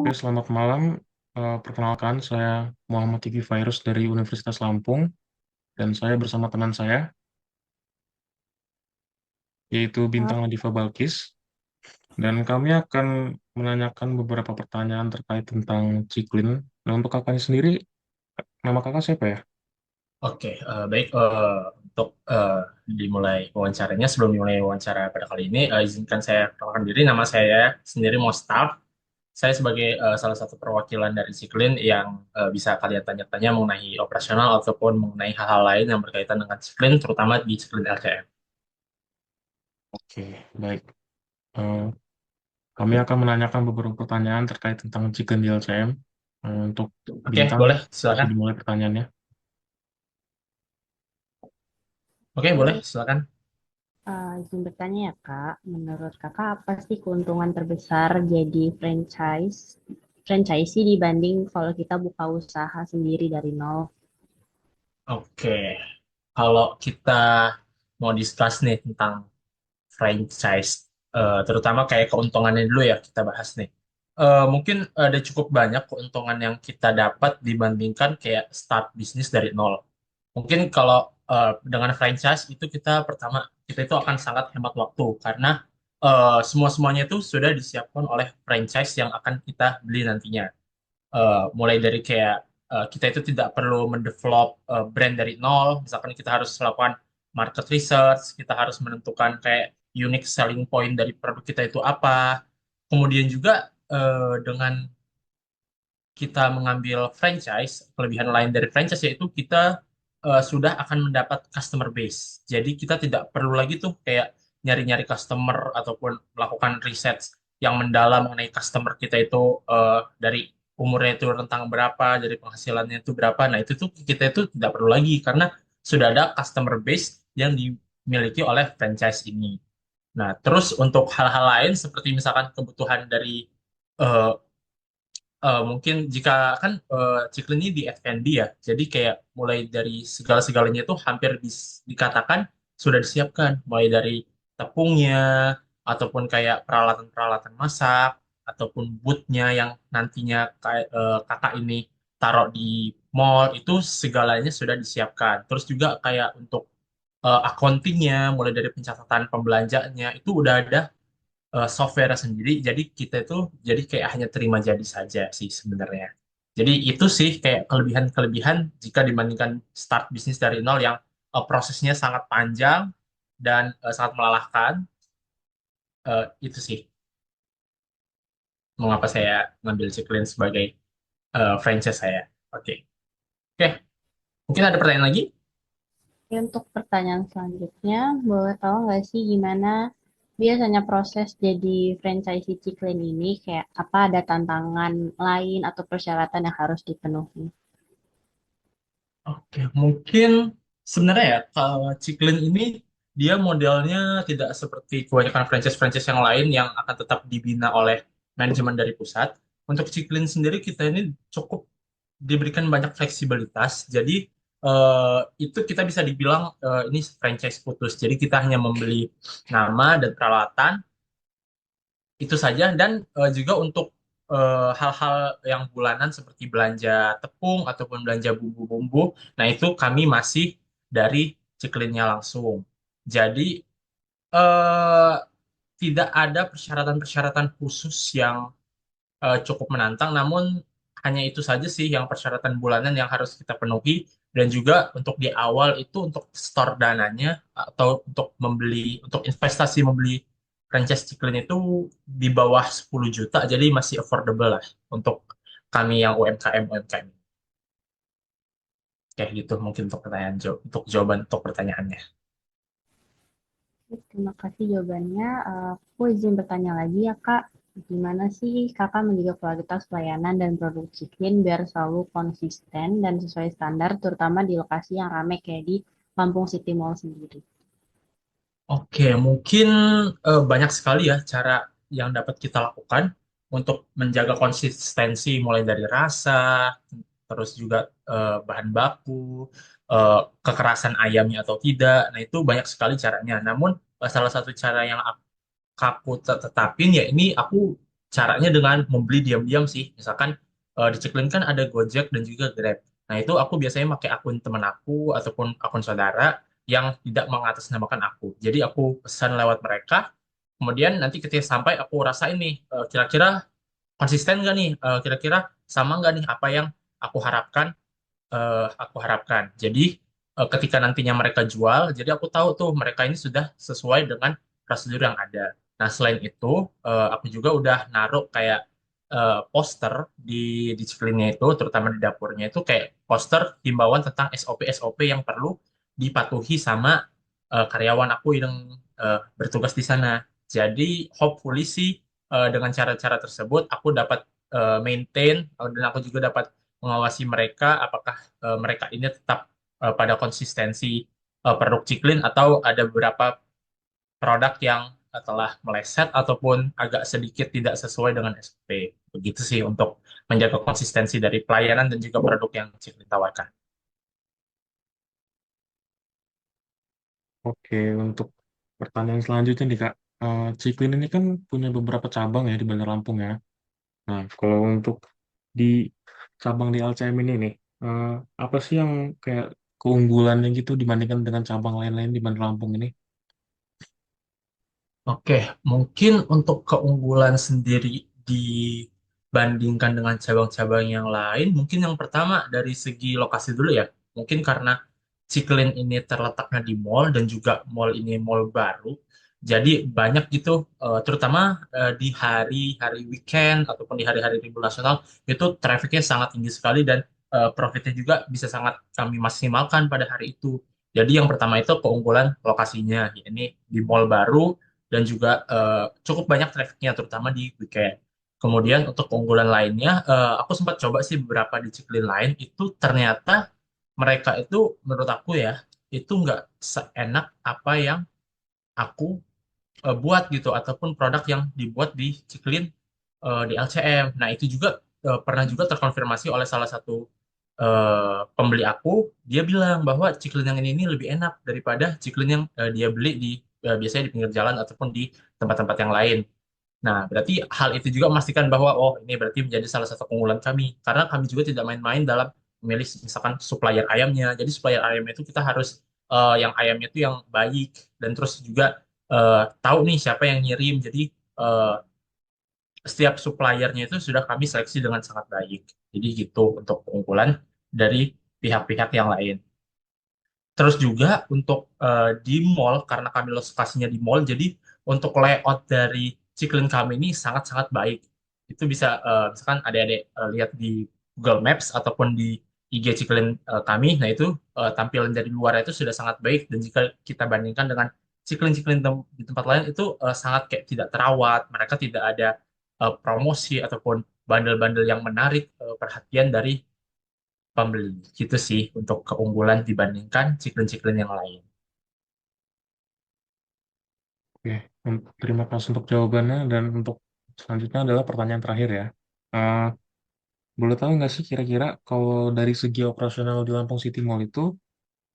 Oke, selamat malam. Perkenalkan, saya Muhammad Tiki Virus dari Universitas Lampung, dan saya bersama teman saya, yaitu Bintang Nadifa Balkis, dan kami akan menanyakan beberapa pertanyaan terkait tentang Ciklin. Nah, untuk kakaknya sendiri, nama kakak siapa ya? Oke, baik. Untuk dimulai wawancaranya, sebelum dimulai wawancara pada kali ini, izinkan saya perkenalkan diri. Nama saya sendiri Mostaf. Saya sebagai salah satu perwakilan dari Ciklin yang bisa kalian tanya-tanya mengenai operasional ataupun mengenai hal-hal lain yang berkaitan dengan Ciklin, terutama di Ciklin LCM. Oke, baik. Eh, Kami akan menanyakan beberapa pertanyaan terkait tentang Ciklin di LCM. Untuk Oke, Bintang, boleh, bisa silakan. dimulai pertanyaannya. Oke, boleh, Oke, silakan. izin bertanya ya Kak, menurut Kakak apa sih keuntungan terbesar jadi franchisee dibanding kalau kita buka usaha sendiri dari nol? Oke, kalau kita mau discuss nih tentang franchise, terutama kayak keuntungannya dulu ya kita bahas nih. Mungkin ada cukup banyak keuntungan yang kita dapat dibandingkan kayak start bisnis dari nol. Mungkin kalau dengan franchise itu kita itu akan sangat hemat waktu karena semua-semuanya itu sudah disiapkan oleh franchise yang akan kita beli nantinya. Mulai dari kayak kita itu tidak perlu mendevelop brand dari nol. Misalkan kita harus melakukan market research, kita harus menentukan kayak unique selling point dari produk kita itu apa. Kemudian juga dengan kita mengambil franchise, kelebihan lain dari franchise yaitu kita sudah akan mendapat customer base. Jadi kita tidak perlu lagi tuh kayak nyari-nyari customer ataupun melakukan riset yang mendalam mengenai customer kita itu dari umurnya itu rentang berapa, dari penghasilannya itu berapa. Nah, itu tuh kita itu tidak perlu lagi karena sudah ada customer base yang dimiliki oleh franchise ini. Nah, terus untuk hal-hal lain seperti misalkan kebutuhan dari eh, mungkin jika kan Ciklin ini di F&B ya, jadi kayak mulai dari segala-segalanya itu hampir dikatakan sudah disiapkan, mulai dari tepungnya, ataupun kayak peralatan-peralatan masak, ataupun boothnya yang nantinya kayak kakak ini taruh di mall, itu segalanya sudah disiapkan. Terus juga kayak untuk accountingnya, mulai dari pencatatan pembelanjanya, itu udah ada software sendiri. Jadi kita itu jadi kayak hanya terima jadi saja sih sebenarnya. Jadi itu sih kayak kelebihan-kelebihan jika dibandingkan start bisnis dari nol yang prosesnya sangat panjang dan sangat melelahkan. Itu sih mengapa saya ngambil Ciklin sebagai franchise saya. Oke. Oke, mungkin ada pertanyaan lagi? Oke, untuk pertanyaan selanjutnya, boleh tahu nggak sih gimana biasanya proses jadi franchisee Ciklin ini? Kayak apa ada tantangan lain atau persyaratan yang harus dipenuhi? Oke, mungkin sebenarnya ya kalau Ciklin ini dia modelnya tidak seperti kebanyakan franchise-franchise yang lain yang akan tetap dibina oleh manajemen dari pusat. Untuk Ciklin sendiri kita ini cukup diberikan banyak fleksibilitas. Jadi itu kita bisa dibilang ini franchise putus. Jadi kita hanya membeli nama dan peralatan itu saja dan juga untuk hal-hal yang bulanan seperti belanja tepung ataupun belanja bumbu-bumbu, nah itu kami masih dari Ciklinnya langsung. Jadi eh, tidak ada persyaratan-persyaratan khusus yang cukup menantang, namun hanya itu saja sih yang persyaratan bulanan yang harus kita penuhi dan juga untuk di awal itu untuk store dananya atau untuk investasi membeli franchise Ciklin itu di bawah 10 juta jadi masih affordable lah untuk kami yang UMKM. Kayak gitu mungkin untuk untuk jawaban untuk pertanyaannya. Oke, terima kasih jawabannya. Aku izin bertanya lagi ya Kak, gimana sih Kakak menjaga kualitas pelayanan dan produk Ciklin biar selalu konsisten dan sesuai standar, terutama di lokasi yang ramai kayak di Lampung City Mall sendiri? Oke, mungkin banyak sekali ya cara yang dapat kita lakukan untuk menjaga konsistensi mulai dari rasa, terus juga bahan baku, eh, kekerasan ayamnya atau tidak. Nah, itu banyak sekali caranya. Namun salah satu cara yang aku tetapin ya ini aku caranya dengan membeli diam-diam sih. Misalkan di Ciklin kan ada Gojek dan juga Grab. Nah, itu aku biasanya pakai akun temen aku ataupun akun saudara yang tidak mengatasnamakan aku. Jadi aku pesan lewat mereka, kemudian nanti ketika sampai aku rasain nih, kira-kira konsisten nggak nih, kira-kira sama nggak nih apa yang aku harapkan, Jadi ketika nantinya mereka jual, jadi aku tahu tuh mereka ini sudah sesuai dengan prosedur yang ada. Nah, selain itu, aku juga udah naruh kayak poster di ciklinnya itu, terutama di dapurnya itu kayak poster himbauan tentang SOP-SOP yang perlu dipatuhi sama karyawan aku yang bertugas di sana. Jadi, hopefully sih dengan cara-cara tersebut aku dapat maintain, dan aku juga dapat mengawasi mereka apakah mereka ini tetap pada konsistensi produk Ciklin atau ada beberapa produk yang telah meleset ataupun agak sedikit tidak sesuai dengan SOP. Begitu sih untuk menjaga konsistensi dari pelayanan dan juga produk yang Ciklin tawarkan. Oke, untuk pertanyaan selanjutnya nih Kak. Ciklin ini kan punya beberapa cabang ya di Bandar Lampung ya. Nah, kalau untuk di cabang di LCM ini nih, eh, apa sih yang kayak keunggulannya gitu dibandingkan dengan cabang lain-lain di Bandar Lampung ini? Oke, mungkin untuk keunggulan sendiri dibandingkan dengan cabang-cabang yang lain, mungkin yang pertama dari segi lokasi dulu ya. Mungkin karena Ciklin ini terletaknya di mall dan juga mall ini mall baru, jadi banyak gitu, terutama di hari-hari weekend ataupun di hari-hari libur nasional, itu trafficnya sangat tinggi sekali dan profitnya juga bisa sangat kami maksimalkan pada hari itu. Jadi yang pertama itu keunggulan lokasinya, ini di mall baru dan juga cukup banyak trafficnya terutama di weekend. Kemudian untuk keunggulan lainnya, aku sempat coba sih beberapa di Ciklin lain itu ternyata mereka itu menurut aku ya itu nggak seenak apa yang aku buat gitu ataupun produk yang dibuat di Ciklin di LCM. Nah, itu juga pernah juga terkonfirmasi oleh salah satu pembeli aku. Dia bilang bahwa Ciklin yang ini lebih enak daripada Ciklin yang dia beli di biasanya di pinggir jalan ataupun di tempat-tempat yang lain. Nah, berarti hal itu juga memastikan bahwa oh ini berarti menjadi salah satu keunggulan kami karena kami juga tidak main-main dalam memilih misalkan supplier ayamnya. Jadi supplier ayamnya itu kita harus yang ayamnya itu yang baik dan terus juga tahu nih siapa yang ngirim. Jadi eh, setiap suppliernya itu sudah kami seleksi dengan sangat baik. Jadi gitu untuk keunggulan dari pihak-pihak yang lain. Terus juga untuk di mall, karena kami lokasinya di mall, jadi untuk layout dari Ciklin kami ini sangat-sangat baik. Itu bisa, misalkan adik-adik lihat di Google Maps ataupun di IG Ciklin kami, nah itu tampilan dari luar itu sudah sangat baik. Dan jika kita bandingkan dengan Ciklin-Ciklin di tempat lain, itu sangat kayak tidak terawat, mereka tidak ada promosi ataupun bandel-bandel yang menarik perhatian dari pembeli. Gitu sih untuk keunggulan dibandingkan ciklin-ciklin yang lain. Oke, terima kasih untuk jawabannya dan untuk selanjutnya adalah pertanyaan terakhir ya. Eh, Boleh tahu nggak sih kira-kira kalau dari segi operasional di Lampung City Mall itu,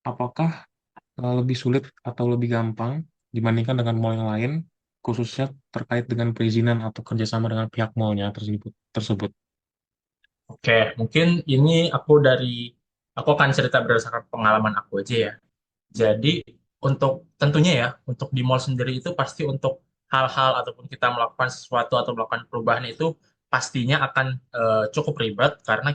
apakah lebih sulit atau lebih gampang dibandingkan dengan mall yang lain, khususnya terkait dengan perizinan atau kerjasama dengan pihak mallnya tersebut? Oke, mungkin ini aku akan cerita berdasarkan pengalaman aku aja ya. Jadi untuk tentunya ya, untuk di mall sendiri itu pasti untuk hal-hal ataupun kita melakukan sesuatu atau melakukan perubahan itu pastinya akan cukup ribet karena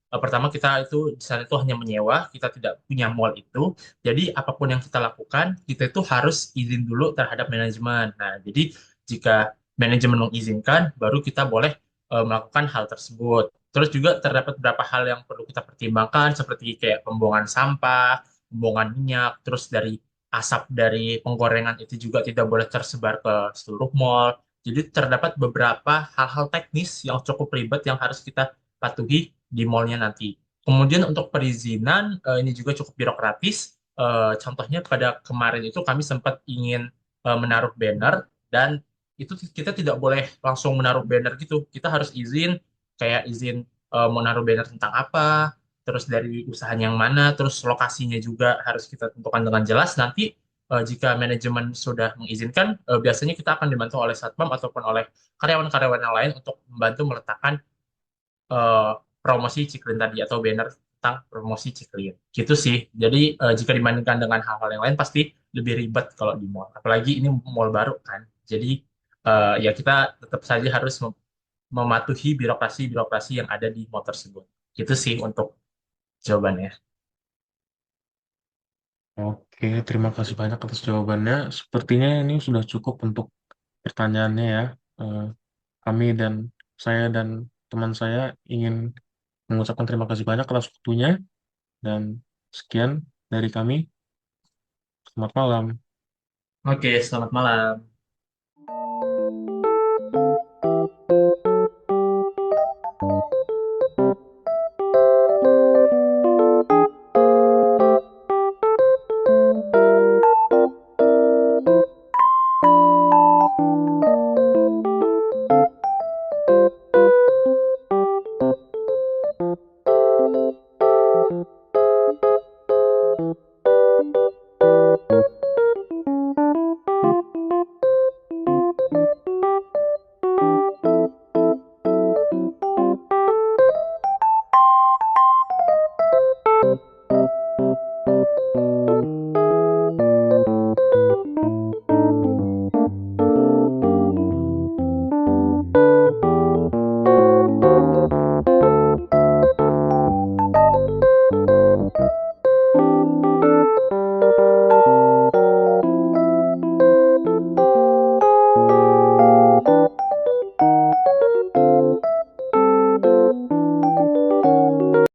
pertama kita itu di sana itu hanya menyewa, kita tidak punya mall itu. Jadi apapun yang kita lakukan, kita itu harus izin dulu terhadap manajemen. Nah, jadi jika manajemen mengizinkan, baru kita boleh melakukan hal tersebut. Terus juga terdapat beberapa hal yang perlu kita pertimbangkan seperti kayak pembuangan sampah, pembuangan minyak, terus dari asap dari penggorengan itu juga tidak boleh tersebar ke seluruh mall. Jadi terdapat beberapa hal-hal teknis yang cukup ribet yang harus kita patuhi di mallnya nanti. Kemudian untuk perizinan ini juga cukup birokratis. Contohnya pada kemarin itu kami sempat ingin menaruh banner dan itu kita tidak boleh langsung menaruh banner gitu. Kita harus izin kayak izin mau naruh banner tentang apa, terus dari usahanya yang mana, terus lokasinya juga harus kita tentukan dengan jelas. Nanti jika manajemen sudah mengizinkan, biasanya kita akan dibantu oleh satpam ataupun oleh karyawan-karyawan yang lain untuk membantu meletakkan eh, promosi Ciklin tadi atau banner tentang promosi Ciklin. Gitu sih. Jadi jika dibandingkan dengan hal-hal yang lain pasti lebih ribet kalau di mall. Apalagi ini mall baru kan. Jadi ya kita tetap saja harus mematuhi birokrasi-birokrasi yang ada di mall tersebut. Gitu sih untuk jawabannya. Oke, terima kasih banyak atas jawabannya. Sepertinya ini sudah cukup untuk pertanyaannya ya. Eh, Kami dan saya dan teman saya ingin mengucapkan terima kasih banyak atas waktunya dan sekian dari kami. Selamat malam. Oke, selamat malam.